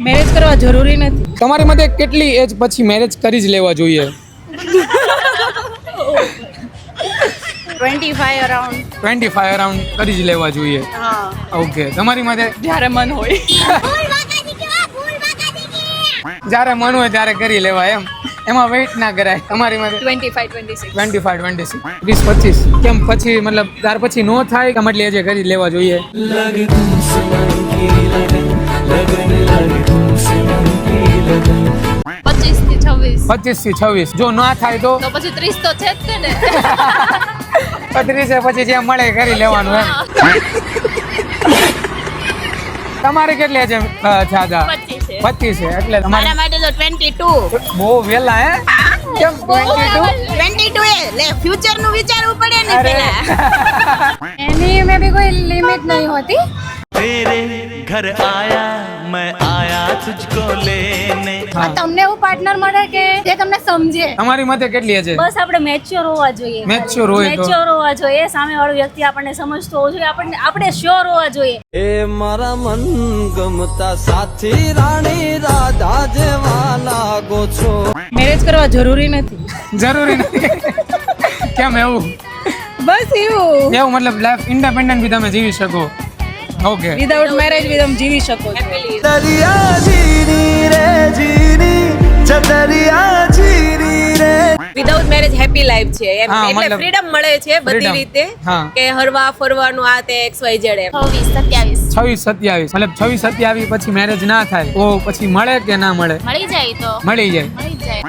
Marriage કરવા જરૂરી નથી. તમારી મતે કેટલી એજ પછી મેરેજ કરી જ લેવા જોઈએ? 25 અરાઉન્ડ. 25 અરાઉન્ડ કરી જ લેવા જોઈએ. હા. ઓકે, તમારી મતે? જ્યારે મન હોય. જ્યારે મન હોય ત્યારે કરી લેવાય એમ, એમાં વેઇટ ના કરાય. તમારી મતે? 25, 26. 25, 26, 20, 25. કેમ પછી મતલબ ત્યાર પછી નો થાય કે મતલબ એજે કરી લેવા જોઈએ? 25 થી 26. 25 થી 26. જો ના થાય તો તો પછી 30 તો છે જ તે ને. 35 પછી જે મળે એ કરી લેવાનું એમ. તમારે કેટલી છે દાદા? 25 છે. 25 છે એટલે તમારે મારા માટે તો 22. બહુ વેલા હે કેમ 22? 22 લે ફ્યુચર નું વિચારવું પડે ને અરે. પેલા. एनी में भी कोई लिमिट नहीं होती. तेरे घर आया मैं आया तुझको लेने હા. તમને એવું પાર્ટનર મળે કે જે તમને સમજે. તમારી મતે કેટલી છે? બસ આપણે મેચ્યોર હોવા જોઈએ. Mature હોય તો? મેચ્યોર હોવા જોઈએ. સામેવાળો વ્યક્તિ આપણને સમજતો હોવો જોઈએ. આપણે શ્યોર હોવા જોઈએ. એ મારા મન ગમતા સાથી રાણી રાધા જેવા લાગો છો. મેરેજ કરવા જરૂરી નથી. જરૂરી નથી. કેમ એવું? બસ એવું. એવું મતલબ લાઈફ ઇન્ડિપેન્ડન્ટ બી તમે જીવી શકો. ઓકે. વિધાઉટ મેરેજ બી તમે જીવી શકો છો. દરિયા જીની રે જીની ચદરિયા જીની રે. વિધાઉટ મેરેજ હેપી લાઈફ છે એમ, હા, એટલે મતલબ ફ્રીડમ મળે છે બધી freedom. રીતે હા. કે હરવા ફરવાનું આ તે XYZ એમ. 26, 27. 26, 27 મતલબ 26, 27 પછી મેરેજ ના થાય તો પછી મળે કે ના મળે? મળી જાય તો મળી જાય. મળી જાય.